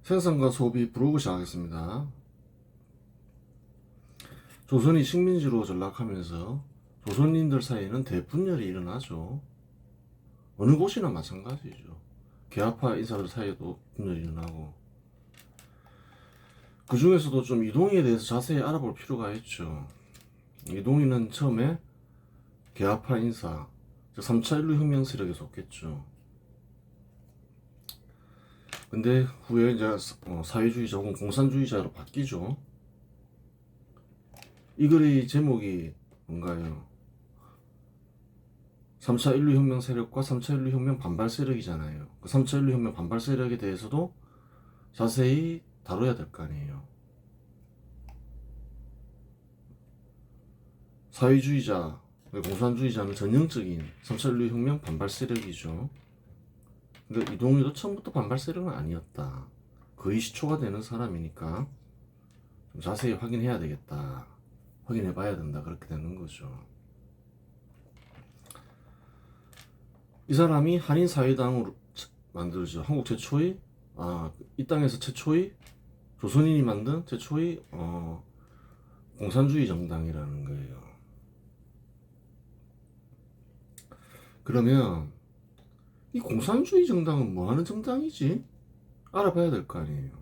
생산과 소비 브로그 시작하겠습니다. 조선이 식민지로 전락하면서 조선인들 사이에는 대분열이 일어나죠. 어느 곳이나 마찬가지죠. 계합파 인사들 사이에도 분열이 일어나고, 그 중에서도 좀 이동희에 대해서 자세히 알아볼 필요가 있죠. 이동희는 처음에 계합파 인사, 3차 인류 혁명 세력에 속했죠. 근데 후에 이제 사회주의자 혹은 공산주의자로 바뀌죠. 이 글의 제목이 뭔가요? 3차 인류혁명 세력과 3차 인류혁명 반발 세력이잖아요. 그 3차 인류혁명 반발 세력에 대해서도 자세히 다뤄야 될 거 아니에요. 사회주의자, 공산주의자는 전형적인 3차 인류혁명 반발 세력이죠. 그러니까 이동희도 처음부터 반발 세력은 아니었다. 거의 시초가 되는 사람이니까 좀 자세히 확인해야 되겠다. 확인해 봐야 된다. 그렇게 되는 거죠. 이 사람이 한인사회당을 만들죠. 한국 최초의, 이 땅에서 최초의 조선인이 만든 최초의 공산주의 정당이라는 거예요. 그러면 이 공산주의 정당은 뭐 하는 정당이지? 알아봐야 될 거 아니에요.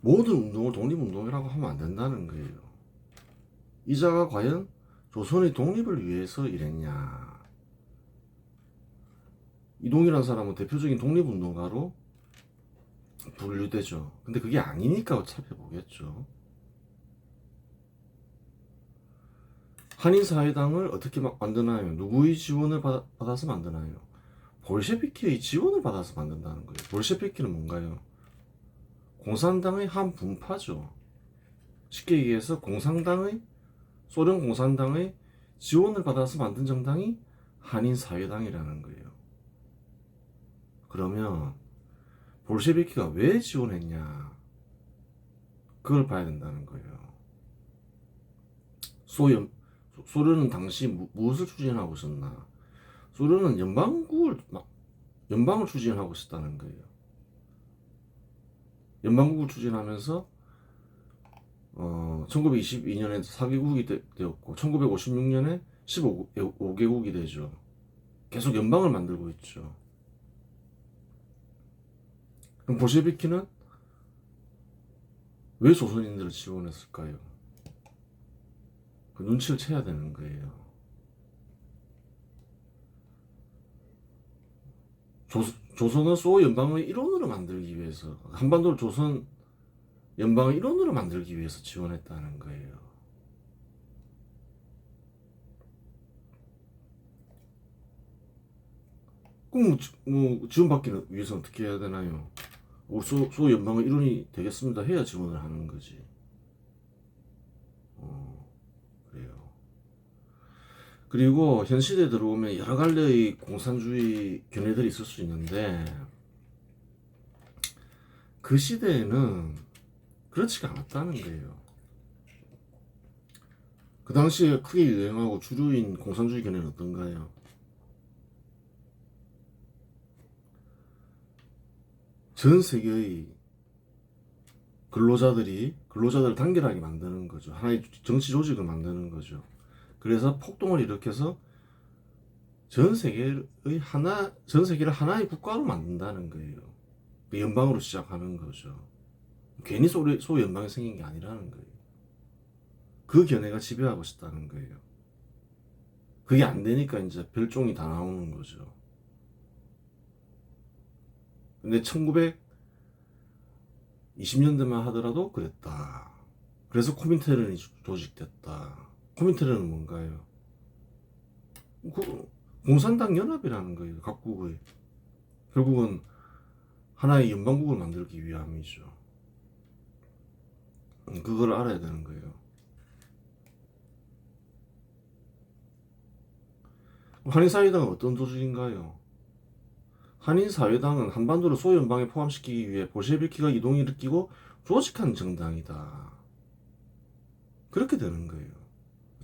모든 운동을 독립운동이라고 하면 안 된다는 거예요. 이자가 과연 조선의 독립을 위해서 일했냐? 이동이라는 사람은 대표적인 독립운동가로 분류되죠. 근데 그게 아니니까 살펴보겠죠. 한인사회당을 어떻게 만드나요? 누구의 지원을 받아서 만드나요? 볼셰비키의 지원을 받아서 만든다는 거예요. 볼셰비키는 뭔가요? 공산당의 한 분파죠. 쉽게 얘기해서 소련 공산당의 지원을 받아서 만든 정당이 한인사회당이라는 거예요. 그러면 볼셰비키가 왜 지원했냐? 그걸 봐야 된다는 거예요. 소련은 당시 무엇을 추진하고 있었나? 소련은 연방을 추진하고 있었다는 거예요. 연방국을 추진하면서 1922년에 4개국이 되었고 1956년에 15개국이 되죠. 계속 연방을 만들고 있죠. 그럼 볼셰비키는 왜 조선인들을 지원했을까요? 그 눈치를 채야 되는 거예요. 조선은 소호 연방의 일원으로 만들기 위해서, 한반도를 조선 연방의 일원으로 만들기 위해서 지원했다는 거예요. 그럼 지원받기 위해서 어떻게 해야 되나요? 소호 연방의 일원이 되겠습니다 해야 지원을 하는 거지. 그래요. 그리고 현 시대에 들어오면 여러 갈래의 공산주의 견해들이 있을 수 있는데, 그 시대에는 그렇지가 않았다는 거예요. 그 당시에 크게 유행하고 주류인 공산주의 견해는 어떤가요? 전 세계의 근로자들을 단결하게 만드는 거죠. 하나의 정치 조직을 만드는 거죠. 그래서 폭동을 일으켜서 전 세계를 하나의 국가로 만든다는 거예요. 연방으로 시작하는 거죠. 괜히 소연방이 생긴 게 아니라는 거예요. 그 견해가 지배하고 있었다는 거예요. 그게 안 되니까 이제 별종이 다 나오는 거죠. 근데 1920년대만 하더라도 그랬다. 그래서 코민테른이 조직됐다. 코민테른은 뭔가요? 공산당 연합이라는 거예요. 각국의. 결국은 하나의 연방국을 만들기 위함이죠. 그걸 알아야 되는 거예요. 한인사회당은 어떤 조직인가요? 한인사회당은 한반도를 소연방에 포함시키기 위해 볼셰비키가 이동을 일으키고 조직한 정당이다. 그렇게 되는 거예요.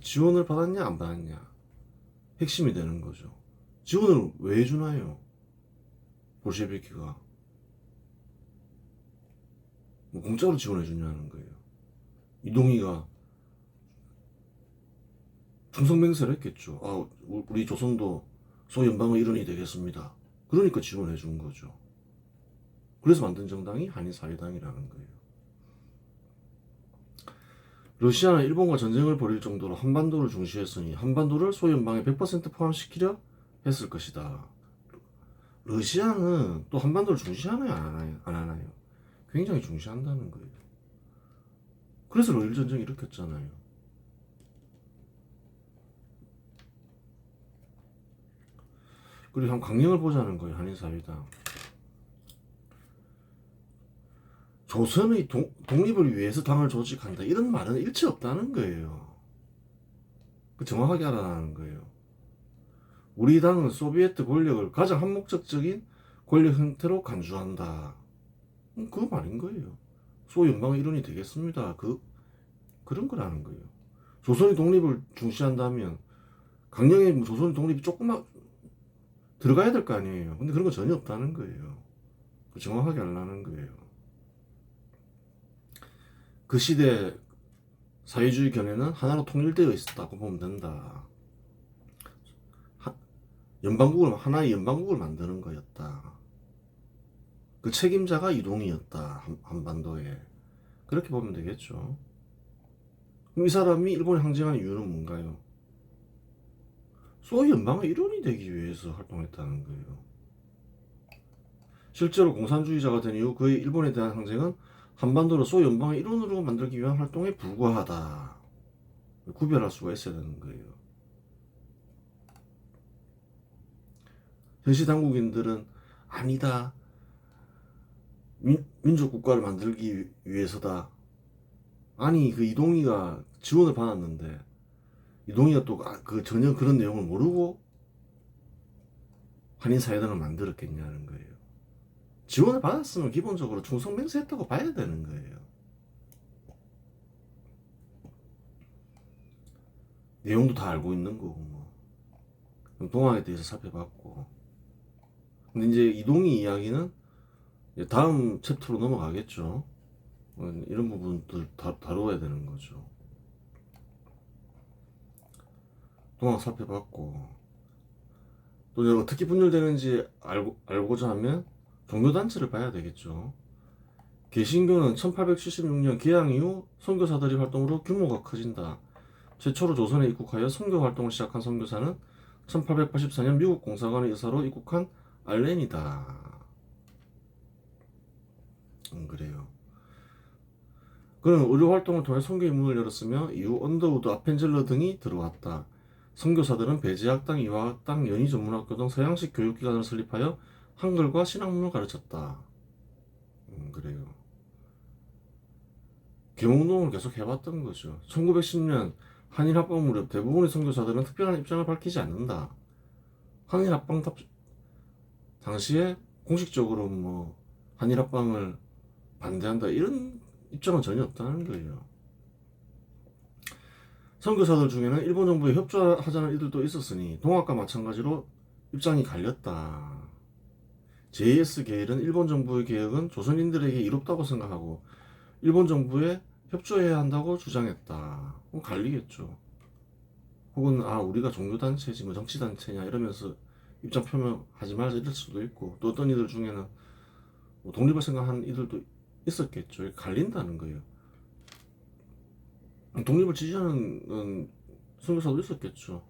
지원을 받았냐 안 받았냐 핵심이 되는 거죠. 지원을 왜 해주나요? 볼셰비키가 뭐 공짜로 지원해 주냐는 거예요. 이동희가 충성맹세를 했겠죠. 아, 우리 조선도 소연방의 일원이 되겠습니다. 그러니까 지원해 준 거죠. 그래서 만든 정당이 한인사회당이라는 거예요. 러시아는 일본과 전쟁을 벌일 정도로 한반도를 중시했으니 한반도를 소연방에 100% 포함시키려 했을 것이다. 러시아는 또 한반도를 중시하나요? 안 하나요? 굉장히 중시한다는 거예요. 그래서 러일 전쟁이 일으켰잖아요. 그리고 한 강령을 보자는 거예요. 한인사회당. 조선의 독립을 위해서 당을 조직한다. 이런 말은 일체 없다는 거예요. 그 정확하게 알아라는 거예요. 우리 당은 소비에트 권력을 가장 한목적적인 권력 형태로 간주한다. 그 말인 거예요. 소연방의 일원이 되겠습니다. 그런 거라는 거예요. 조선의 독립을 중시한다면 강령의 조선의 독립이 조금만 들어가야 될 거 아니에요. 근데 그런 거 전혀 없다는 거예요. 정확하게 알라는 거예요. 그 시대 사회주의 견해는 하나로 통일되어 있었다고 보면 된다. 하나의 연방국을 만드는 거였다. 그 책임자가 이동이었다. 한반도에. 그렇게 보면 되겠죠. 그럼 이 사람이 일본에 항쟁한 이유는 뭔가요? 소위 연방의 일원이 되기 위해서 활동했다는 거예요. 실제로 공산주의자가 된 이후 그의 일본에 대한 항쟁은 한반도를 소위 연방의 일원으로 만들기 위한 활동에 불과하다. 구별할 수가 있어야 되는 거예요. 현시 당국인들은 아니다. 민족 국가를 만들기 위해서다. 아니 그 이동희가 지원을 받았는데 이동희가 또 그 전혀 그런 내용을 모르고 한인사회당을 만들었겠냐는 거예요. 지원을 받았으면 기본적으로 충성맹세했다고 봐야 되는 거예요. 내용도 다 알고 있는 거고 뭐 동학에 대해서 살펴봤고. 근데 이제 이동희 이야기는 이제 다음 챕터로 넘어가겠죠. 이런 부분들 다루어야 되는 거죠. 동학 살펴봤고 또 이제 어떻게 분열되는지 알고자 하면 종교단체를 봐야 되겠죠. 개신교는 1876년 개항 이후 선교사들의 활동으로 규모가 커진다. 최초로 조선에 입국하여 선교 활동을 시작한 선교사는 1884년 미국 공사관의 의사로 입국한 알렌이다. 그래요. 그는 의료 활동을 통해 선교의 문을 열었으며 이후 언더우드, 아펜젤러 등이 들어왔다. 선교사들은 배제학당, 이화학당, 연희전문학교 등 서양식 교육기관을 설립하여 한글과 신학문을 가르쳤다. 그래요. 계몽운동을 계속 해봤던 거죠. 1910년 한일합방 무렵 대부분의 선교사들은 특별한 입장을 밝히지 않는다. 한일합방 당시에 공식적으로 뭐 한일합방을 반대한다 이런 입장은 전혀 없다는 거예요. 선교사들 중에는 일본 정부에 협조하자는 이들도 있었으니 동학과 마찬가지로 입장이 갈렸다. JS 계열은 일본 정부의 개혁은 조선인들에게 이롭다고 생각하고 일본 정부에 협조해야 한다고 주장했다. 갈리겠죠. 혹은 우리가 종교단체지 뭐 정치단체냐 이러면서 입장 표명하지 말자 이럴 수도 있고 또 어떤 이들 중에는 뭐 독립을 생각하는 이들도 있었겠죠. 갈린다는 거예요. 독립을 지지하는 선교사도 있었겠죠.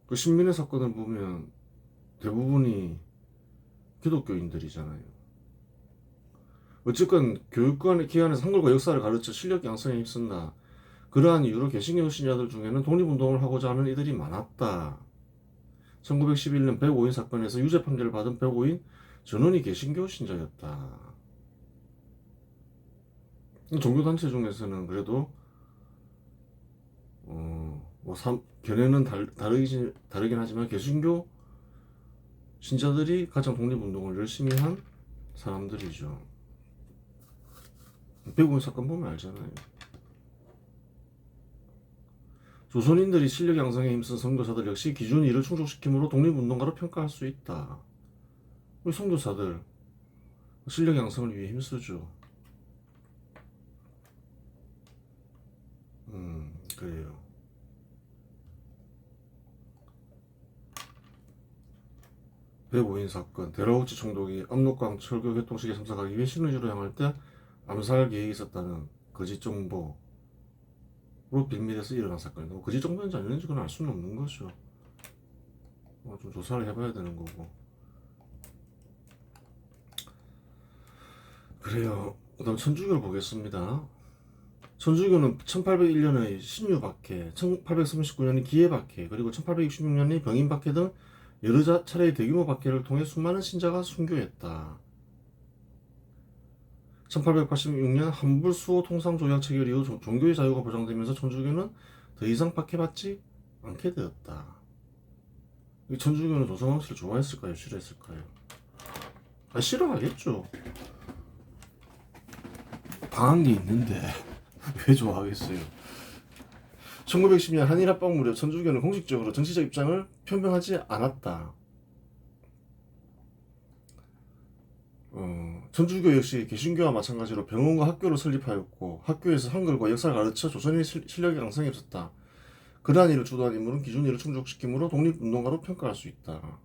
그 신민의 사건을 보면 대부분이 기독교인들이잖아요. 어쨌건 교육관의 기관에서 한글과 역사를 가르쳐 실력 양성에 힘쓴다. 그러한 이유로 개신교 신자들 중에는 독립운동을 하고자 하는 이들이 많았다. 1911년 105인 사건에서 유죄 판결을 받은 105인 전원이 개신교 신자였다. 종교단체 중에서는 그래도 견해는 다르긴 하지만 개신교 신자들이 가장 독립운동을 열심히 한 사람들이죠. 105인 사건 보면 알잖아요. 조선인들이 실력 양성에 힘쓴 선교사들 역시 기준 이를 충족시킴으로 독립운동가로 평가할 수 있다. 우리 선교사들 실력 양성을 위해 힘쓰죠. 그래요. 배고인 사건, 대라우치 총독이 압록강 철교 개통식에 참석하기 위해 신의주로 향할 때 암살 계획이 있었다는 거짓 정보로 빙밀해서 일어난 사건이다. 거짓 정보인지 아닌지 그건 알 수는 없는 거죠. 좀 조사를 해봐야 되는 거고. 그래요. 그다음 천주교를 보겠습니다. 천주교는 1801년의 신유박해, 1839년의 기해박해, 그리고 1866년의 병인박해 등 여러 차례의 대규모 박해를 통해 수많은 신자가 순교했다. 1886년 한불 수호 통상 조약 체결 이후 종교의 자유가 보장되면서 천주교는 더 이상 박해받지 않게 되었다. 천주교는 조선왕실을 좋아했을까요? 싫어했을까요? 싫어하겠죠. 방한 게 있는데 왜 좋아하겠어요? 1910년 한일합방 무렵 천주교는 공식적으로 정치적 입장을 표명하지 않았다. 천주교 역시 개신교와 마찬가지로 병원과 학교를 설립하였고 학교에서 한글과 역사를 가르쳐 조선인의 실력이 양성해 있었다. 그러한 일을 주도한 인물은 기준일을 충족시키므로 독립운동가로 평가할 수 있다.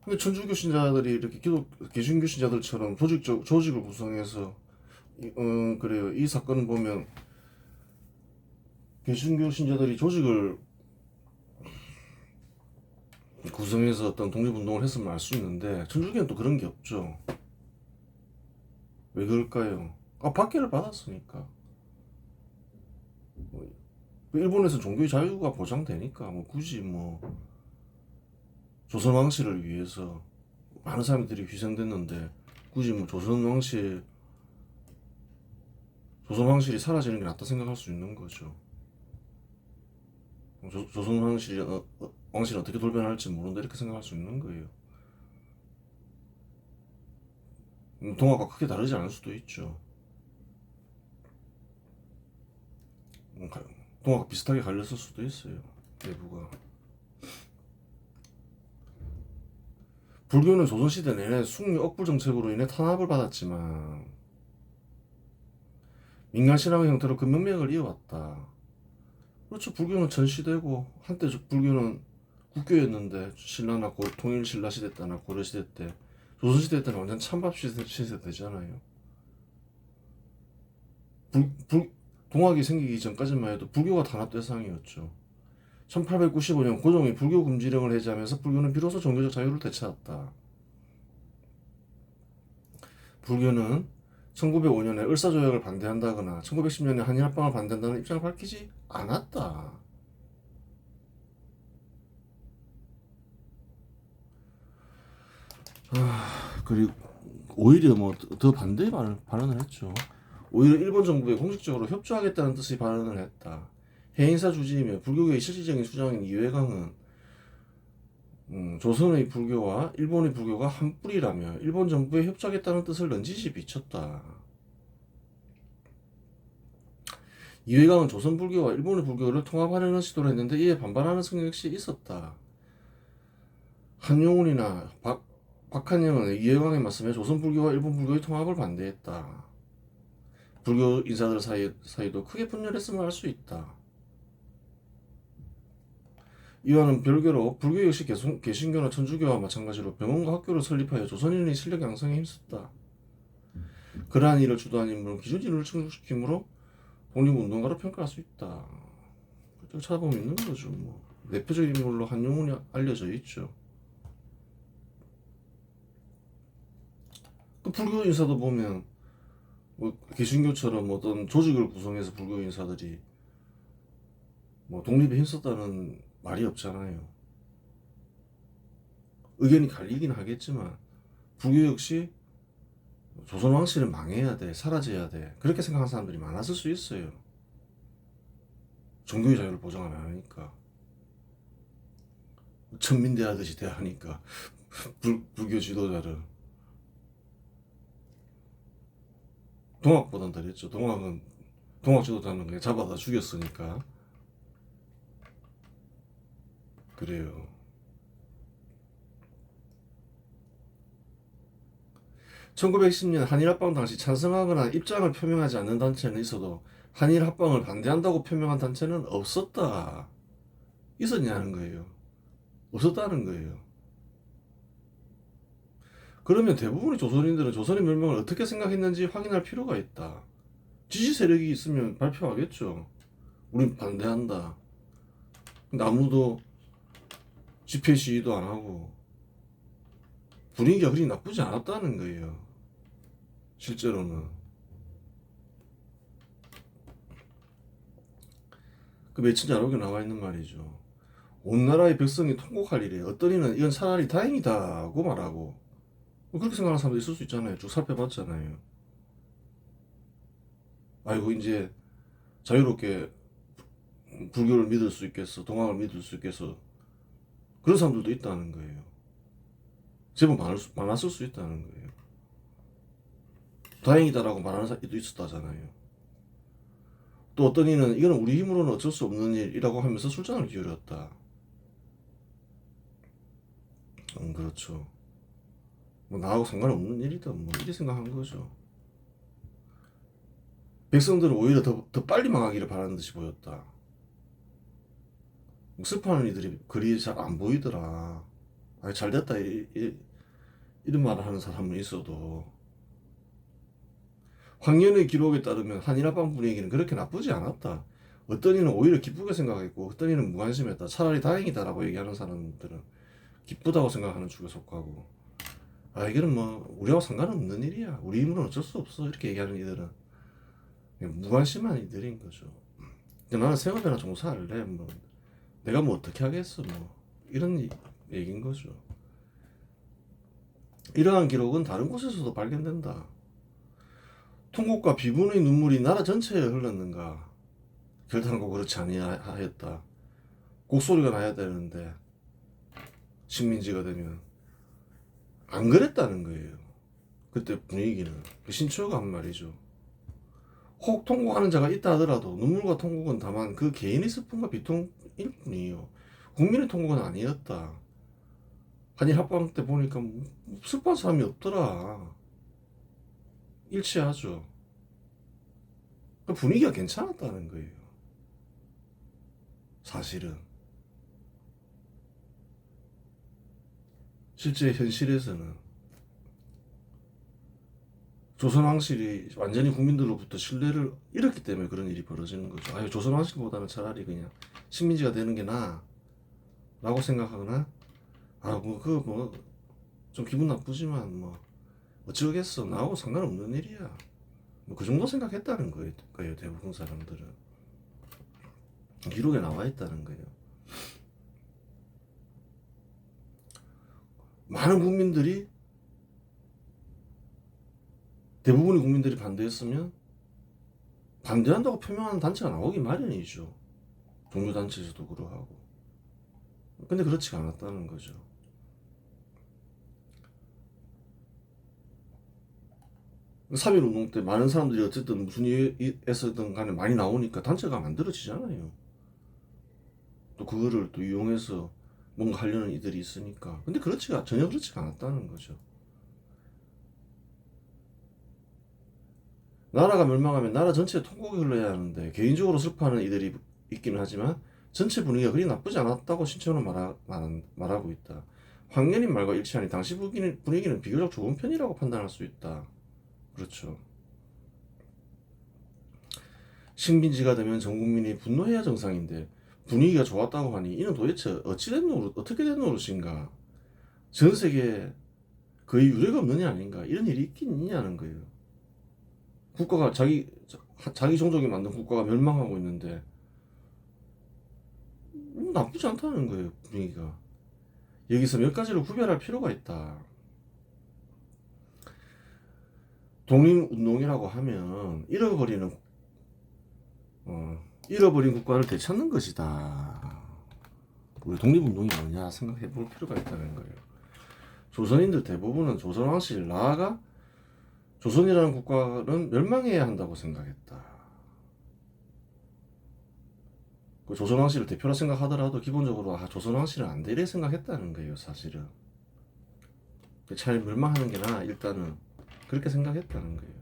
근데 천주교 신자들이 이렇게 개신교 신자들처럼 조직을 구성해서 그래요. 이 사건을 보면 개신교 신자들이 조직을 구성해서 어떤 독립운동을 했으면 알 수 있는데 천주교는 또 그런 게 없죠. 왜 그럴까요? 박해를 받았으니까. 일본에서 종교의 자유가 보장되니까 굳이 조선 왕실을 위해서 많은 사람들이 희생됐는데 굳이 조선 왕실이 사라지는 게 낫다 생각할 수 있는 거죠. 조선 왕실이 어떻게 돌변할지 모른다 이렇게 생각할 수 있는 거예요. 동화가 크게 다르지 않을 수도 있죠. 동화가 비슷하게 갈렸을 수도 있어요. 내부가. 불교는 조선시대 내내 숙류 억불 정책으로 인해 탄압을 받았지만 민간신앙의 형태로 그 명맥을 이어왔다. 그렇죠. 불교는 전시되고 한때 불교는 국교였는데 신라나 통일신라 시대 때나 고려시대 때 조선시대 때는 완전 찬밥 시대 되잖아요. 동학이 생기기 전까지만 해도 불교가 탄압 대상이었죠. 1895년 고종이 불교 금지령을 해제하면서 불교는 비로소 종교적 자유를 되찾았다. 불교는 1905년에 을사조약을 반대한다거나 1910년에 한일합방을 반대한다는 입장을 밝히지 않았다. 그리고 오히려 더 반대의 발언을 했죠. 오히려 일본 정부에 공식적으로 협조하겠다는 뜻의 발언을 했다. 해인사 주지이며 불교계의 실질적인 수장인 이회강은 조선의 불교와 일본의 불교가 한 뿌리라며 일본 정부에 협조하겠다는 뜻을 넌지시 비쳤다. 이회강은 조선 불교와 일본의 불교를 통합하려는 시도를 했는데 이에 반발하는 성향 역시 있었다. 한용운이나 박한영은 이회강에 맞서며 조선 불교와 일본 불교의 통합을 반대했다. 불교 인사들 사이도 크게 분열했음을 알 수 있다. 이와는 별개로 불교 역시 개신교나 천주교와 마찬가지로 병원과 학교를 설립하여 조선인의 실력 양성에 힘썼다. 그러한 일을 주도한 인물은 기준인을 충족시키므로 독립운동가로 평가할 수 있다. 찾아보면 있는 거죠. 대표적인 인물로 한용운이 알려져 있죠. 그 불교 인사도 보면 개신교처럼 어떤 조직을 구성해서 불교 인사들이 독립에 힘썼다는 말이 없잖아요. 의견이 갈리긴 하겠지만 불교 역시 조선 왕실은 망해야 돼, 사라져야 돼 그렇게 생각하는 사람들이 많았을 수 있어요. 종교의 자유를 보장을 안 하니까 천민대하듯이 대하니까 불교 지도자를 동학보단 덜했죠. 동학 지도자는 그냥 잡아다 죽였으니까. 그래요. 1910년 한일합방 당시 찬성하거나 입장을 표명하지 않는 단체는 있어도 한일합방을 반대한다고 표명한 단체는 없었다. 있었냐는 거예요. 없었다는 거예요. 그러면 대부분의 조선인들은 조선의 멸망을 어떻게 생각했는지 확인할 필요가 있다. 지지 세력이 있으면 발표하겠죠. 우린 반대한다. 근데 아무도 집회 시위도 안 하고 분위기가 그리 나쁘지 않았다는 거예요. 실제로는. 그 며칠 자료에 나와 있는 말이죠. 온 나라의 백성이 통곡할 일에 어떤 이는 이건 차라리 다행이다고 말하고, 그렇게 생각하는 사람도 있을 수 있잖아요. 쭉 살펴봤잖아요. 아이고 이제 자유롭게 불교를 믿을 수 있겠어, 동학을 믿을 수 있겠어, 그런 사람들도 있다는 거예요. 제법 많았을 수 있다는 거예요. 다행이다라고 말하는 사람도 있었다잖아요. 또 어떤 이는 이거는 우리 힘으로는 어쩔 수 없는 일이라고 하면서 술잔을 기울였다. 그렇죠. 뭐 나하고 상관없는 일이다, 뭐 이렇게 생각한 거죠. 백성들은 오히려 더 빨리 망하기를 바라는 듯이 보였다. 슬퍼하는 이들이 그리 잘 안 보이더라. 아니, 잘 됐다 이런 말을 하는 사람은 있어도, 황년의 기록에 따르면 한일합방 분위기는 그렇게 나쁘지 않았다. 어떤 이는 오히려 기쁘게 생각했고 어떤 이는 무관심했다. 차라리 다행이다라고 얘기하는 사람들은 기쁘다고 생각하는 축에 속하고, 아 이거는 뭐 우리하고 상관없는 일이야, 우리 힘으로는 어쩔 수 없어, 이렇게 얘기하는 이들은 그냥 무관심한 이들인 거죠. 나는 생업이나 종사할래, 뭐 내가 뭐 어떻게 하겠어, 뭐 이런 얘기인 거죠. 이러한 기록은 다른 곳에서도 발견된다. 통곡과 비분의 눈물이 나라 전체에 흘렀는가? 결단코 그렇지 아니하였다. 곡소리가 나야 되는데 식민지가 되면 안 그랬다는 거예요. 그때 분위기는. 신초가 한 말이죠. 혹 통곡하는 자가 있다 하더라도 눈물과 통곡은 다만 그 개인의 슬픔과 비통일 뿐이에요. 국민의 통곡은 아니었다. 한일 합방 때 보니까 슬퍼한 사람이 없더라. 일치하죠. 분위기가 괜찮았다는 거예요. 사실은. 실제 현실에서는 조선왕실이 완전히 국민들로부터 신뢰를 잃었기 때문에 그런 일이 벌어지는 거죠. 아유, 조선왕실보다는 차라리 그냥 식민지가 되는 게 나아 라고 생각하거나, 아 뭐 그 뭐 좀 기분 나쁘지만 뭐 어쩌겠어, 나하고 상관없는 일이야, 뭐 그 정도 생각했다는 거예요. 대부분 사람들은. 기록에 나와 있다는 거예요. 많은 국민들이, 대부분의 국민들이 반대했으면 반대한다고 표명하는 단체가 나오기 마련이죠. 종교단체에서도 그러하고. 근데 그렇지가 않았다는 거죠. 3.1운동 때 많은 사람들이 어쨌든 무슨 이유에서든 간에 많이 나오니까 단체가 만들어지잖아요. 또 그거를 또 이용해서 뭔가 하려는 이들이 있으니까. 근데 전혀 그렇지가 않았다는 거죠. 나라가 멸망하면 나라 전체에 통곡이 흘러야 하는데 개인적으로 슬퍼하는 이들이 있기는 하지만 전체 분위기가 그리 나쁘지 않았다고 신청은 말하고 있다. 황년인 말과 일치하니 당시 분위기는 비교적 좋은 편이라고 판단할 수 있다. 그렇죠. 식민지가 되면 전 국민이 분노해야 정상인데 분위기가 좋았다고 하니 이는 도대체 어떻게 된 노릇인가? 전 세계에 거의 유례가 없는 일 아닌가? 이런 일이 있긴 있냐는 거예요. 국가가 자기 종족이 만든 국가가 멸망하고 있는데 나쁘지 않다는 거예요. 분위기가. 여기서 몇 가지를 구별할 필요가 있다. 독립운동이라고 하면 잃어버린 국가를 되찾는 것이다. 우리 독립운동이 뭐냐 생각해 볼 필요가 있다는 거예요. 조선인들 대부분은 조선왕실 나아가 조선이라는 국가는 멸망해야 한다고 생각했다. 그 조선왕실을 대표라 생각하더라도 기본적으로 조선왕실은 안 되려 생각했다는 거예요. 사실은 차라리 멸망하는 게 나아, 일단은. 그렇게 생각했다는 거예요.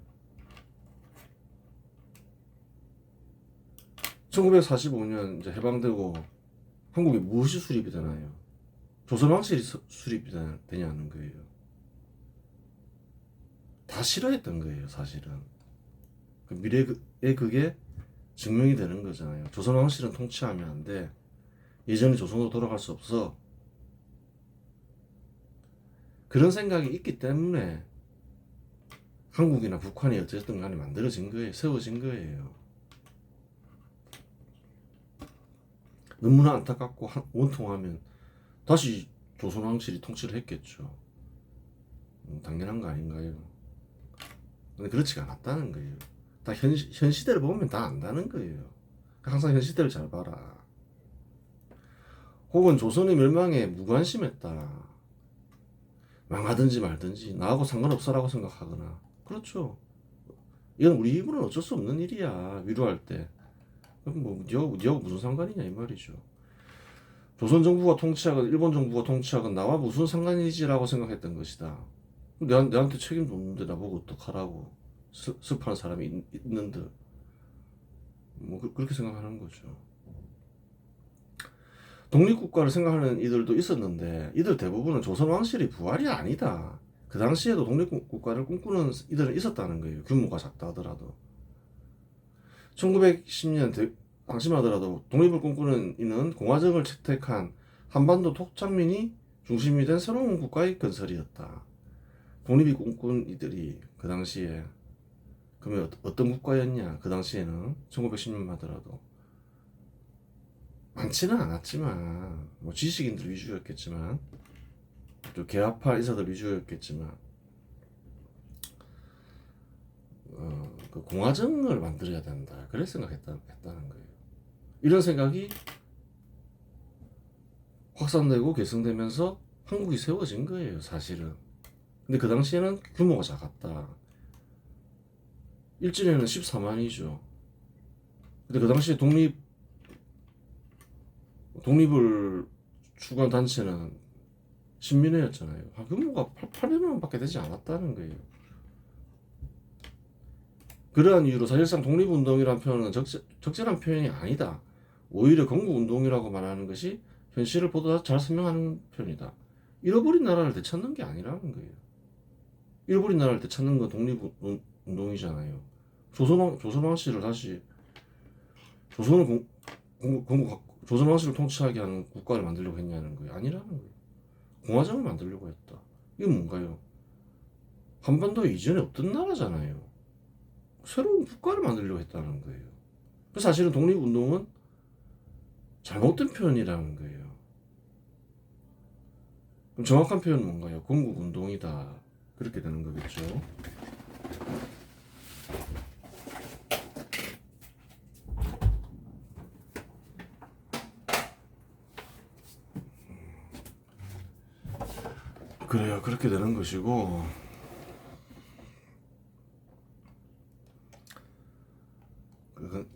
1945년 이제 해방되고 한국에 무엇이 수립이 되나요? 조선왕실이 수립이 되냐는 거예요. 다 싫어했던 거예요, 사실은. 그 미래에 그게 증명이 되는 거잖아요. 조선왕실은 통치하면 안 돼. 예전에 조선으로 돌아갈 수 없어. 그런 생각이 있기 때문에 한국이나 북한이 어쨌든 간에 만들어진 거예요. 세워진 거예요. 너무나 안타깝고 원통하면 다시 조선왕실이 통치를 했겠죠. 당연한 거 아닌가요? 근데 그렇지가 않았다는 거예요. 다 현 시대를 보면 다 안다는 거예요. 항상 현 시대를 잘 봐라. 혹은 조선의 멸망에 무관심했다. 망하든지 말든지 나하고 상관없어라고 생각하거나. 그렇죠. 이건 우리 입으로는 어쩔 수 없는 일이야. 위로할 때. 그럼 뭐 니하고 무슨 상관이냐 이 말이죠. 조선 정부가 통치하건 일본 정부가 통치하건 나와 무슨 상관이지라고 생각했던 것이다. 내한테 책임도 없는데 나보고 어떡하라고. 습하는 사람이 있는데 뭐 그렇게 생각하는 거죠. 독립국가를 생각하는 이들도 있었는데 이들 대부분은 조선 왕실의 부활이 아니다. 그 당시에도 독립국가를 꿈꾸는 이들은 있었다는 거예요. 규모가 작다 하더라도. 1910년 방심하더라도 독립을 꿈꾸는 이는 공화정을 채택한 한반도 톡장민이 중심이 된 새로운 국가의 건설이었다. 독립이 꿈꾼 이들이 그 당시에 그러면 어떤 국가였냐? 그 당시에는 1910년 하더라도 많지는 않았지만 뭐 지식인들 위주였겠지만 또 개화파 인사들 위주였겠지만 그 공화정을 만들어야 된다. 그래 생각했다는 거예요. 이런 생각이 확산되고 계승되면서 한국이 세워진 거예요, 사실은. 근데 그 당시에는 규모가 작았다. 일진에는 14만이죠. 근데 그 당시에 독립을 추구한 단체는 신민회였잖아요. 규모가 800만 밖에 되지 않았다는 거예요. 그러한 이유로 사실상 독립운동이라는 표현은 적절한 표현이 아니다. 오히려 건국운동이라고 말하는 것이 현실을 보다 잘 설명하는 표현이다. 잃어버린 나라를 되찾는 게 아니라는 거예요. 잃어버린 나라를 되찾는 건 독립운동이잖아요. 조선왕실을 다시 조선을 조선왕실을 통치하게 하는 국가를 만들려고 했냐는 거예요. 아니라는 거예요. 공화정을 만들려고 했다. 이건 뭔가요? 한반도에 이전에 없던 나라잖아요. 새로운 국가를 만들려고 했다는 거예요. 그래서 사실은 독립운동은 잘못된 표현이라는 거예요. 그럼 정확한 표현은 뭔가요? 건국운동이다. 그렇게 되는 거겠죠. 그래요. 그렇게 되는 것이고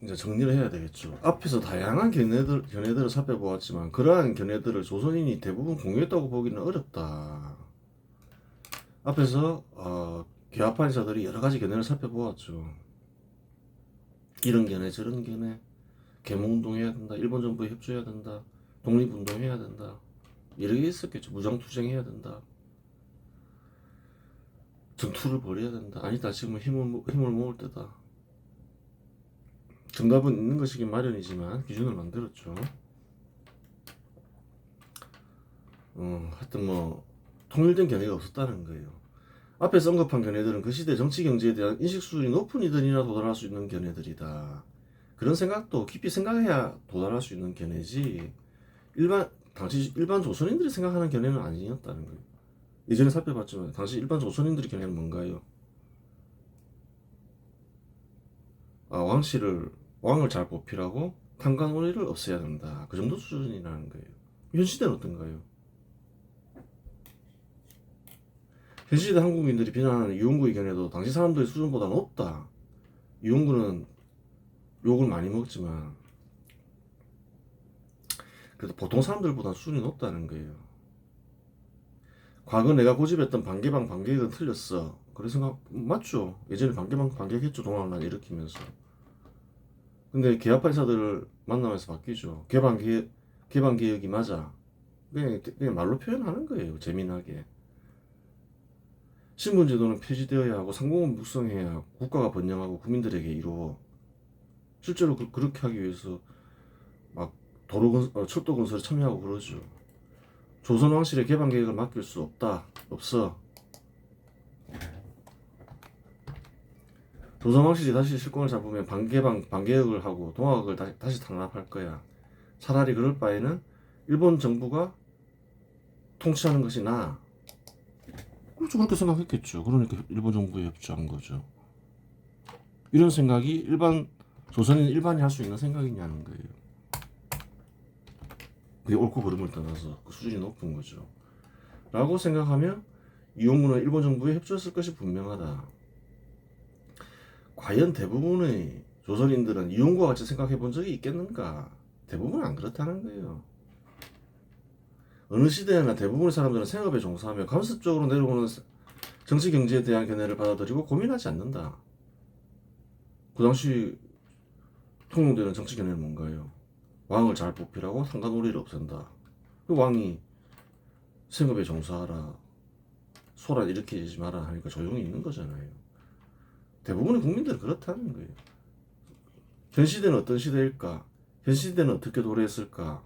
이제 정리를 해야 되겠죠. 앞에서 다양한 견해들을 살펴보았지만 그러한 견해들을 조선인이 대부분 공유했다고 보기는 어렵다. 앞에서 개화파 인사들이 여러 가지 견해를 살펴보았죠. 이런 견해 저런 견해, 계몽운동해야 된다, 일본 정부에 협조해야 된다, 독립운동해야 된다, 여러 개 있었겠죠. 무장투쟁해야 된다, 전투를 벌여야 된다. 아니다, 지금 힘을 모을 때다. 정답은 있는 것이긴 마련이지만 기준을 만들었죠. 하여튼 뭐 통일된 견해가 없었다는 거예요. 앞에서 언급한 견해들은 그 시대 정치 경제에 대한 인식 수준이 높은 이들이나 도달할 수 있는 견해들이다. 그런 생각도 깊이 생각해야 도달할 수 있는 견해지 당시 일반 조선인들이 생각하는 견해는 아니었다는 거예요. 예전에 살펴봤지만 당시 일반 조선인들의 견해는 뭔가요? 왕을 잘 보필하고 탄광오리를 없애야 된다. 그 정도 수준이라는 거예요. 현 시대는 어떤가요? 현 시대 한국인들이 비난하는 이용구의 견해도 당시 사람들의 수준보다 높다. 이용구는 욕을 많이 먹지만 그래도 보통 사람들보다 수준이 높다는 거예요. 과거 내가 고집했던 반개방 반개획은 틀렸어. 그래 생각 맞죠? 예전에 반격했죠. 동학난 일으키면서. 근데 개화파 인사들을 만나면서 바뀌죠. 개방 개혁이 맞아. 그냥 말로 표현하는 거예요. 재미나게. 신분제도는 폐지되어야 하고 상공은 묵성해야 국가가 번영하고 국민들에게 이루어. 실제로 그렇게 하기 위해서 막 철도 건설에 참여하고 그러죠. 조선 왕실의 개방 계획을 맡길 수 없다. 없어. 조선 왕실이 다시 실권을 잡으면 반개혁을 하고 동학을 다시 탄압할 거야. 차라리 그럴 바에는 일본 정부가 통치하는 것이 나아. 그렇죠. 그렇게 생각했겠죠. 그러니까 일본 정부에 협조한 거죠. 이런 생각이 조선인 일반이 할 수 있는 생각이냐는 거예요. 그게 옳고 그름을 떠나서 그 수준이 높은 거죠. 라고 생각하면 이용문은 일본 정부에 협조했을 것이 분명하다. 과연 대부분의 조선인들은 이용과 같이 생각해 본 적이 있겠는가? 대부분은 안 그렇다는 거예요. 어느 시대나 대부분의 사람들은 생업에 종사하며 감습적으로 내려오는 정치 경제에 대한 견해를 받아들이고 고민하지 않는다. 그 당시 통용되는 정치 견해는 뭔가요? 왕을 잘 뽑히라고 상관오리를 없앤다. 그 왕이 생업에 종사하라, 소란 일으키지 마라 하니까 조용히 있는 거잖아요. 대부분의 국민들은 그렇다는 거예요. 현 시대는 어떤 시대일까? 현 시대는 어떻게 도래했을까?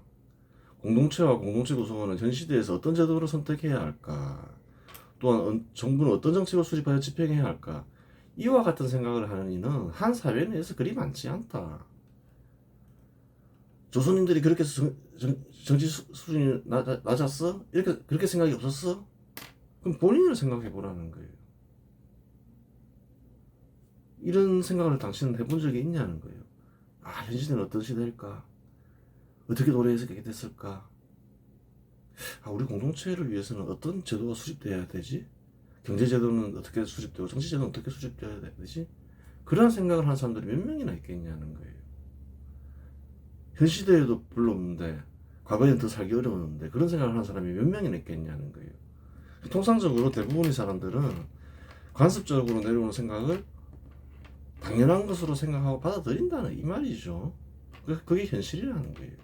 공동체와 공동체 구성원은 현 시대에서 어떤 제도를 선택해야 할까? 또한 정부는 어떤 정책을 수립하여 집행해야 할까? 이와 같은 생각을 하는 이는 한 사회 내에서 그리 많지 않다. 조선인들이 그렇게 정치 수준이 낮았어? 그렇게 생각이 없었어? 그럼 본인을 생각해 보라는 거예요. 이런 생각을 당신은 해본 적이 있냐는 거예요. 아, 현 시대는 어떤 시대일까? 어떻게 도래해서 그렇게 됐을까? 아, 우리 공동체를 위해서는 어떤 제도가 수립돼야 되지? 경제제도는 어떻게 수립되고 정치제도는 어떻게 수립돼야 되지? 그런 생각을 하는 사람들이 몇 명이나 있겠냐는 거예요. 현 시대에도 별로 없는데 과거에는 더 살기 어려웠는데 그런 생각을 하는 사람이 몇 명이나 있겠냐는 거예요. 통상적으로 대부분의 사람들은 관습적으로 내려오는 생각을 당연한 것으로 생각하고 받아들인다는 이 말이죠. 그게 현실이라는 거예요.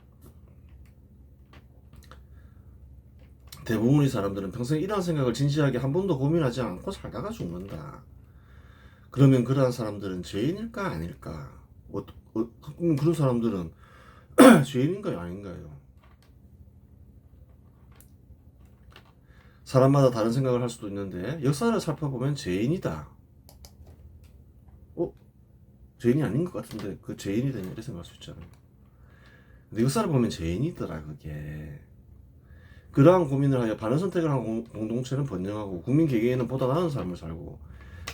대부분의 사람들은 평생 이러한 생각을 진지하게 한 번도 고민하지 않고 살다가 죽는다. 그러면 그러한 사람들은 죄인일까 아닐까? 그런 사람들은 죄인인가요 아닌가요? 사람마다 다른 생각을 할 수도 있는데 역사를 살펴보면 죄인이다. 죄인이 아닌 것 같은데 그 죄인이 되냐 이렇게 생각할 수 있잖아요. 근데 역사를 보면 죄인이더라 그게. 그러한 고민을 하여 바른 선택을 한 공동체는 번영하고 국민 개개인은 보다 나은 삶을 살고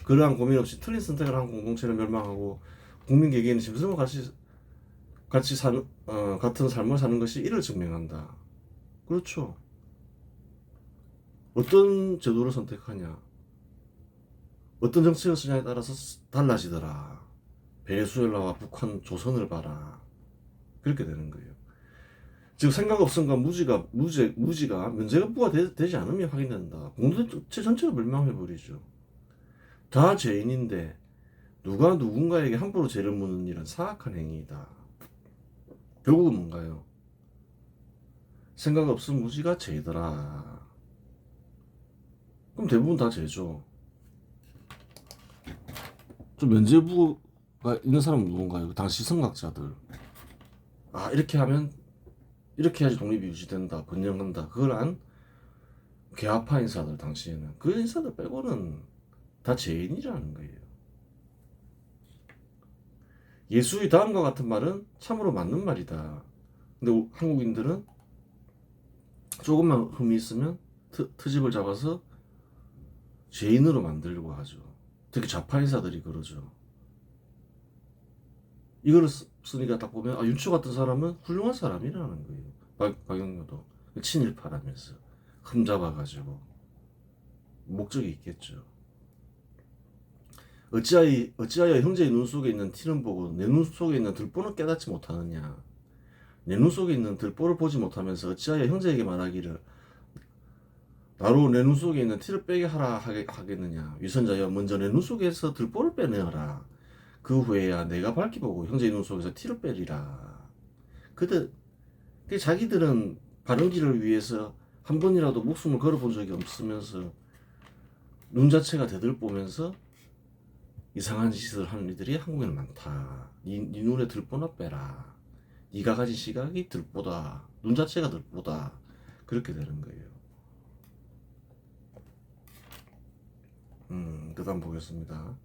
그러한 고민 없이 틀린 선택을 한 공동체는 멸망하고 국민 개개인은 짐승과 같이 같은 삶을 사는 것이 이를 증명한다. 그렇죠. 어떤 제도를 선택하냐, 어떤 정책을 쓰냐에 따라서 달라지더라. 베네수엘라와 북한, 조선을 봐라. 그렇게 되는 거예요. 즉 생각 없음과 무지가 면제부가 되지 않으면 확인된다. 공동체 전체가 멸망해버리죠. 다 죄인인데 누가 누군가에게 함부로 죄를 묻는 일은 사악한 행위이다. 결국은 뭔가요? 생각 없음 무지가 죄더라. 그럼 대부분 다 죄죠. 좀 면제부가 있는 사람은 누군가요? 당시 선각자들. 아, 이렇게 해야지 독립이 유지된다, 번영한다. 그걸 안 개화파 인사들 당시에는 그 인사들 빼고는 다 죄인이라는 거예요. 예수의 다음과 같은 말은 참으로 맞는 말이다. 근데 한국인들은 조금만 흠이 있으면 트집을 잡아서 죄인으로 만들려고 하죠. 특히 좌파 인사들이 그러죠. 이거를 쓰니까 딱 보면 윤초 같은 사람은 훌륭한 사람이라는 거예요. 박영료도 친일파라면서 흠잡아가지고 목적이 있겠죠. 어찌하여 형제의 눈 속에 있는 티는 보고 내 눈 속에 있는 들보는 깨닫지 못하느냐. 내 눈 속에 있는 들보를 보지 못하면서 어찌하여 형제에게 말하기를 바로 내 눈 속에 있는 티를 빼게 하겠느냐. 위선자여 먼저 내 눈 속에서 들보를 빼내어라. 그 후에야 내가 밝히보고 형제의 눈 속에서 티를 빼리라. 자기들은 바른 길을 위해서 한 번이라도 목숨을 걸어본 적이 없으면서 눈 자체가 대들보면서 이상한 짓을 하는 이들이 한국에는 많다. 네 눈에 들보나 빼라. 네가 가진 시각이 들보다. 눈 자체가 들보다. 그렇게 되는 거예요. 그 다음 보겠습니다.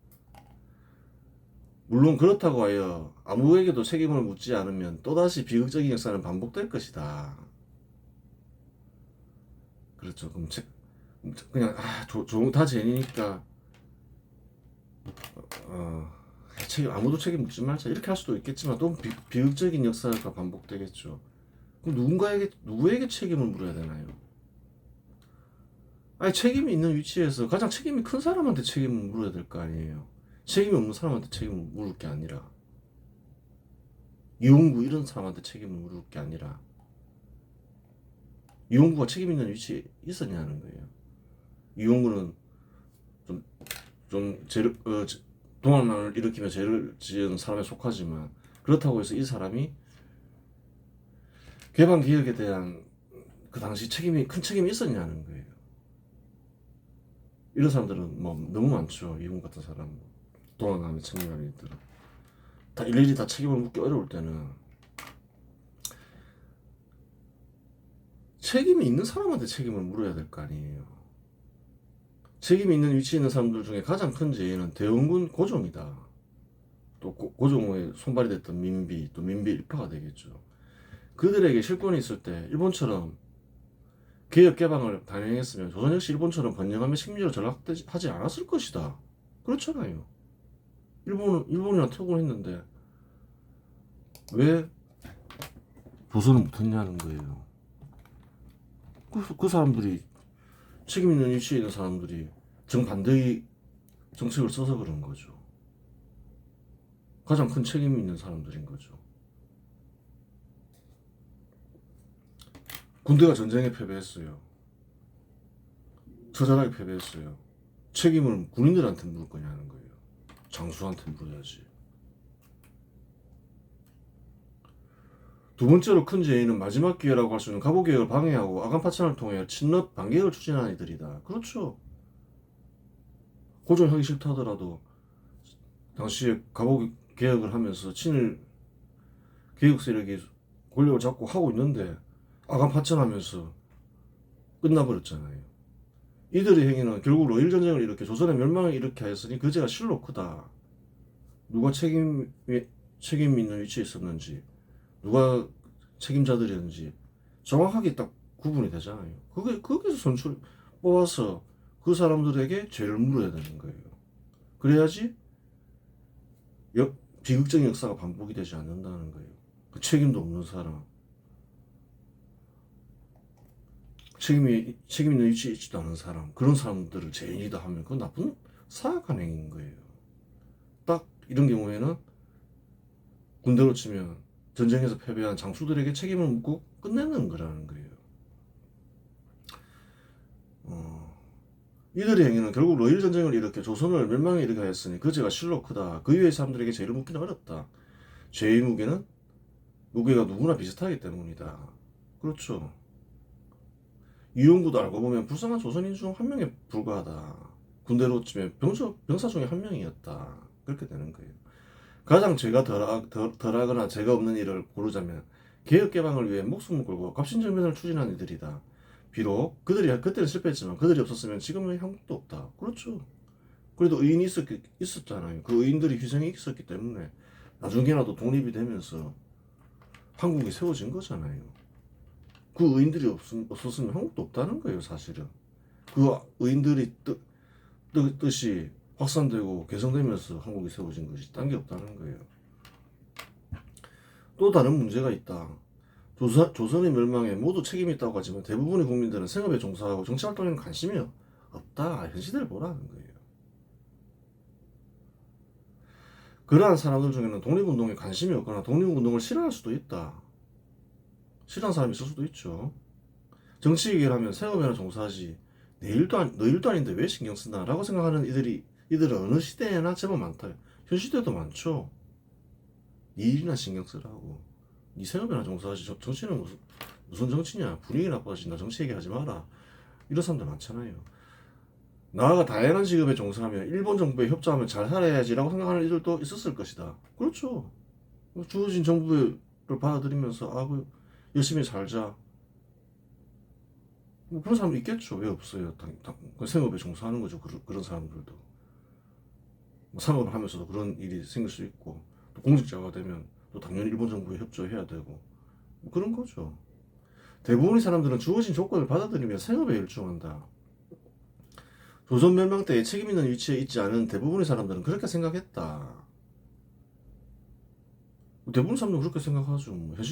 물론 그렇다고 하여 아무에게도 책임을 묻지 않으면 또다시 비극적인 역사는 반복될 것이다. 그렇죠. 그럼 그냥 다 죄니까 아무도 책임 묻지 말자 이렇게 할 수도 있겠지만 또 비극적인 역사가 반복되겠죠. 그럼 누구에게 책임을 물어야 되나요? 아니 책임이 있는 위치에서 가장 책임이 큰 사람한테 책임을 물어야 될 거 아니에요. 책임이 없는 사람한테 책임을 물을 게 아니라 이용구 이런 사람한테 책임을 물을 게 아니라 이용구가 책임 있는 위치에 있었냐는 거예요. 이용구는 좀 동안을 일으키며 죄를 지은 사람에 속하지만 그렇다고 해서 이 사람이 개방 개혁에 대한 그 당시 큰 책임이 있었냐는 거예요. 이런 사람들은 뭐 너무 많죠. 이용 같은 사람, 동안함에 책임감이 있더라. 다 일일이 다 책임을 묻기 어려울 때는 책임이 있는 사람한테 책임을 물어야 될 거 아니에요. 책임이 있는 위치에 있는 사람들 중에 가장 큰 죄는 대원군 고종이다. 또 고종의 손발이 됐던 민비, 또 민비 일파가 되겠죠. 그들에게 실권이 있을 때 일본처럼 개혁 개방을 단행했으면 조선 역시 일본처럼 번영하며 식민지로 전락하지 않았을 것이다. 그렇잖아요. 일본이랑 투구를 했는데 왜 조선은 못했냐는 거예요. 그 사람들이 책임 있는 위치에 있는 사람들이 정반대의 정책을 써서 그런 거죠. 가장 큰 책임이 있는 사람들인 거죠. 군대가 전쟁에 패배했어요. 처절하게 패배했어요. 책임을 군인들한테 물을 거냐는 거예요. 장수한테 물어야지. 두 번째로 큰 죄인은 마지막 기회라고 할 수 있는 갑오개혁을 방해하고 아간파천을 통해 친럽 반개혁을 추진한 이들이다. 그렇죠. 고종하기 싫다 하더라도 당시에 갑오개혁을 하면서 친일 개혁 세력이 권력을 잡고 하고 있는데 아간파천하면서 끝나버렸잖아요. 이들의 행위는 결국 러일전쟁을 일으켜 조선의 멸망을 일으켜 하였으니 그 죄가 실로 크다. 누가 책임 있는 위치에 있었는지 누가 책임자들이었는지 정확하게 딱 구분이 되잖아요. 거기서 뽑아서 그 사람들에게 죄를 물어야 되는 거예요. 그래야지 비극적인 역사가 반복이 되지 않는다는 거예요. 그 책임도 없는 사람, 책임 있는 위치에 있지도 않은 사람, 그런 사람들을 죄인이다 하면 그건 나쁜 사악한 행위인 거예요. 딱 이런 경우에는 군대로 치면 전쟁에서 패배한 장수들에게 책임을 묻고 끝내는 거라는 거예요. 이들의 행위는 결국 러일 전쟁을 일으켜 조선을 멸망에 이르게 하였으니 그 죄가 실로 크다. 그 이외의 사람들에게 죄를 묻기는 어렵다. 죄의 무게가 누구나 비슷하기 때문이다. 그렇죠. 이용구도 알고 보면 불쌍한 조선인 중 한 명에 불과하다. 군대로 치면 병사 중에 한 명이었다. 그렇게 되는 거예요. 가장 죄가 덜하거나 죄가 없는 일을 고르자면 개혁 개방을 위해 목숨을 걸고 갑신정변을 추진한 이들이다. 비록 그때는 실패했지만 그들이 없었으면 지금의 한국도 없다. 그렇죠. 그래도 의인이 있었잖아요. 그 의인들이 희생이 있었기 때문에 나중에라도 독립이 되면서 한국이 세워진 거잖아요. 그 의인들이 없었으면 한국도 없다는 거예요, 사실은. 그 의인들이 뜻이 확산되고 개성되면서 한국이 세워진 것이 딴 게 없다는 거예요. 또 다른 문제가 있다. 조선의 멸망에 모두 책임이 있다고 하지만 대부분의 국민들은 생업에 종사하고 정치활동에는 관심이 없다. 현실을 보라는 거예요. 그러한 사람들 중에는 독립운동에 관심이 없거나 독립운동을 싫어할 수도 있다. 싫어하는 사람이 있을 수도 있죠. 정치 얘기를 하면 생업에나 종사하지 너 일도 아닌데 왜 신경 쓰나? 라고 생각하는 이들은 어느 시대에나 제법 많다. 현 시대도 많죠. 네 일이나 신경 쓰라고. 네 생업이나 종사하지. 정치는 무슨 정치냐? 분위기 나빠진다. 정치 얘기하지 마라. 이런 사람들 많잖아요. 나라가 다양한 직업에 종사하며 일본 정부에 협조하면 잘 살아야지라고 생각하는 이들도 있었을 것이다. 그렇죠. 주어진 정부를 받아들이면서 열심히 살자. 뭐 그런 사람도 있겠죠. 왜 없어요? 생업에 종사하는 거죠. 그런 사람들도. 뭐 상업을 하면서도 그런 일이 생길 수 있고, 또 공직자가 되면 또 당연히 일본 정부에 협조해야 되고, 뭐 그런 거죠. 대부분의 사람들은 주어진 조건을 받아들이며 생업에 열중한다. 조선 멸망 때에 책임 있는 위치에 있지 않은 대부분의 사람들은 그렇게 생각했다. 대부분 사람들은 그렇게 생각하죠. 현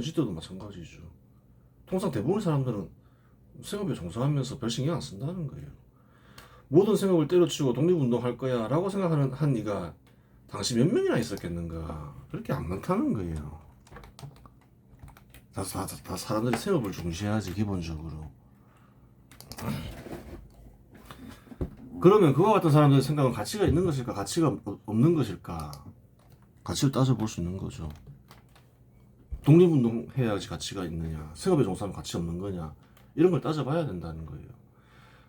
시대도 마찬가지죠. 통상 대부분의 사람들은 생업에 종사하면서 별 신경 안 쓴다는 거예요. 모든 생업을 때려치우고 독립운동할 거야 라고 생각하는 한 이가 당시 몇 명이나 있었겠는가. 그렇게 안 많다는 거예요. 다 사람들이 생업을 중시해야지 기본적으로. 그러면 그와 같은 사람들의 생각은 가치가 있는 것일까 가치가 없는 것일까? 가치를 따져볼 수 있는 거죠. 독립운동 해야지 가치가 있느냐, 생업에 종사하면 가치 없는 거냐, 이런 걸 따져봐야 된다는 거예요.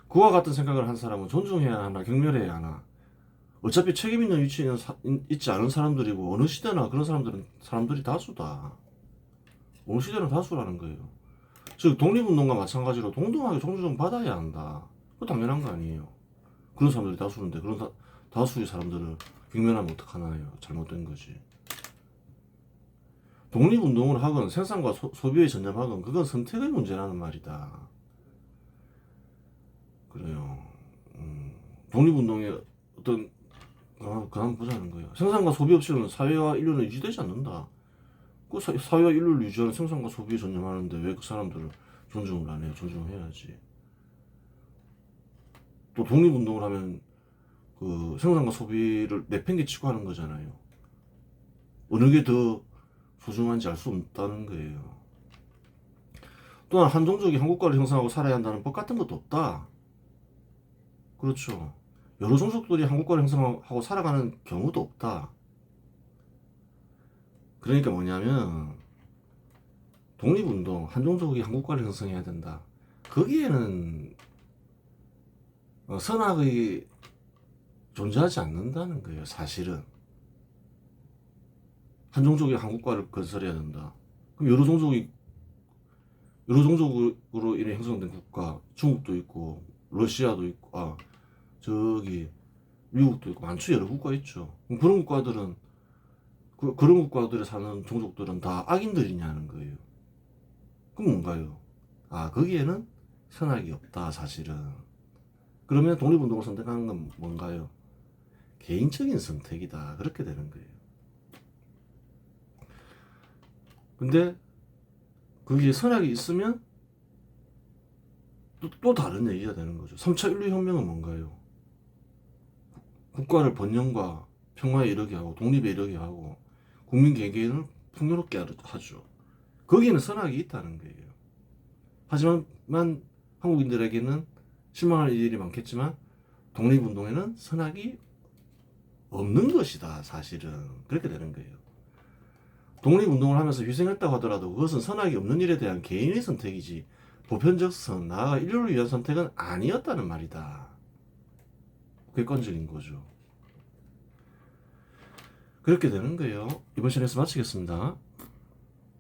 그와 같은 생각을 한 사람은 존중해야 하나 경멸해야 하나. 어차피 책임 있는 위치에 있지 않은 사람들이고, 어느 시대나 그런 사람들이 다수다. 어느 시대는 다수라는 거예요. 즉 독립운동과 마찬가지로 동등하게 존중 받아야 한다. 그거 당연한 거 아니에요. 그런 사람들이 다수인데 그런 다수의 사람들을 경멸하면 어떡하나요? 잘못된 거지. 독립운동을 하건 생산과 소비에 전념하건 그건 선택의 문제라는 말이다. 그래요. 독립운동의 어떤 그 한번 보자는 거예요. 생산과 소비 없이는 사회와 인류는 유지되지 않는다. 그 사회와 인류를 유지하는 생산과 소비에 전념하는데 왜 그 사람들을 존중을 안 해요? 존중해야지. 또 독립운동을 하면 그 생산과 소비를 내팽개치고 하는 거잖아요. 어느 게 더 소중한지 알 수 없다는 거예요. 또한 한 종족이 한 국가를 형성하고 살아야 한다는 법 같은 것도 없다. 그렇죠. 여러 종족들이 한 국가를 형성하고 살아가는 경우도 없다. 그러니까 뭐냐면 독립운동, 한 종족이 한 국가를 형성해야 된다. 거기에는 선악이 존재하지 않는다는 거예요. 사실은 한 종족이 한 국가를 건설해야 된다. 그럼 여러 종족으로 인해 형성된 국가, 중국도 있고 러시아도 있고 미국도 있고 많죠. 여러 국가 있죠. 그럼 그런 국가들은 그런 국가들에 사는 종족들은 다 악인들이냐는 거예요. 그럼 뭔가요? 거기에는 선악이 없다 사실은. 그러면 독립운동을 선택하는 건 뭔가요? 개인적인 선택이다. 그렇게 되는 거예요. 근데 거기에 선악이 있으면 또 다른 얘기가 되는 거죠. 3차 인류혁명은 뭔가요? 국가를 번영과 평화에 이르게 하고 독립에 이르게 하고 국민 개개인을 풍요롭게 하죠. 거기에는 선악이 있다는 거예요. 하지만 한국인들에게는 실망할 일이 많겠지만 독립운동에는 선악이 없는 것이다. 사실은 그렇게 되는 거예요. 독립운동을 하면서 희생했다고 하더라도 그것은 선악이 없는 일에 대한 개인의 선택이지 보편적 나아가 인류를 위한 선택은 아니었다는 말이다. 객관적인 거죠. 그렇게 되는 거예요. 이번 시간에서 마치겠습니다.